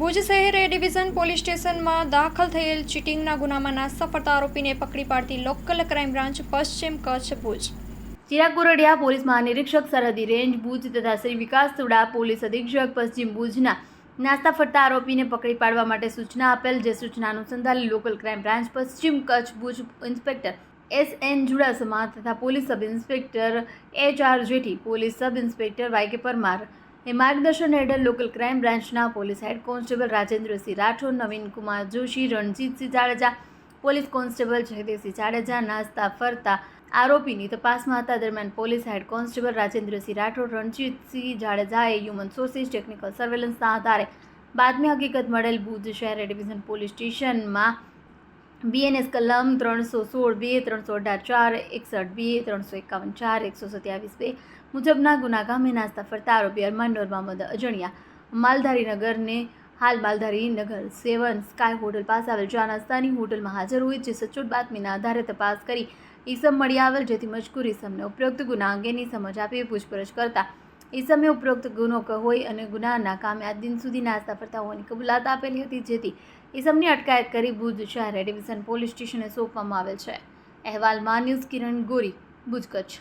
ભુજ શહેર એ division police સ્ટેશનમાં દાખલ થયેલ ચીટિંગના ગુનામાં નાસ્તા ફરતા આરોપીને પકડી પાડતી લોકલ ક્રાઇમ બ્રાન્ચ પશ્ચિમ કચ્છ ભુજ. ચિરાગ કોરડિયા પોલીસ મહાનિરીક્ષક સરહદી રેન્જ ભુજ તથા શ્રી વિકાસ સુડા પોલીસ અધિક્ષક પશ્ચિમ ભુજના નાસ્તા ફરતા આરોપીને પકડી પાડવા માટે સૂચના આપેલ, જે સૂચના અનુસંધાને લોકલ ક્રાઇમ બ્રાન્ચ પશ્ચિમ કચ્છ ભુજ ઇન્સ્પેક્ટર S.N. જુડાસમા તથા police sub inspector H.R. Jethi, police sub inspector Y.K. Parmar એ માર્ગદર્શન હેઠળ લોકલ ક્રાઇમ બ્રાન્ચના police head constable Rajendrasinh Rathod, Naveen Kumar Joshi, Ranjitsinh Jadeja, police constable Jaydevsinh Jadeja નાસ્તા ફરતા આરોપીની તપાસમાં હતા. દરમિયાન police head constable Rajendrasinh Rathod, Ranjitsinh જાડેજાએ હ્યુમન સોર્સિસ ટેકનિકલ સર્વેલન્સના આધારે બાતમી હકીકત મળેલ ભુજ શહેર ડિવિઝન પોલીસ સ્ટેશનમાં BNS કલમ 316(2), 318(4), 61(2), 351(4), 127(2) મુજબના ગુના ગામે નાસ્તા ફરતા આરોપી અરમાન નૂર મોહમ્મદ અજણિયા માલધારીનગરને હાલ માલધારીનગર 7 સ્કાય હોટલ પાસે આવેલ ચા નાસ્તાની હોટલમાં હાજર હોય, જે સચોટ બાતમીના આધારે તપાસ કરી ઈસમ મળી આવેલ, જેથી મજકૂર ઈસમને ઉપરોક્ત ગુના અંગેની સમજ આપી પૂછપરછ કરતા ઈસમે ઉપરોક્ત ગુનો હોય અને ગુનાના કામે આજ દિન સુધી નાસ્તા ફરતા હોવાની કબૂલાત આપેલી હતી, જેથી ઈસમની અટકાયત કરી ભુજ શહેર ડિવિઝન પોલીસ સ્ટેશને સોંપવામાં આવેલ છે. અહેવાલમાં ન્યૂઝ કિરણ ગોરી, ભુજ કચ્છ.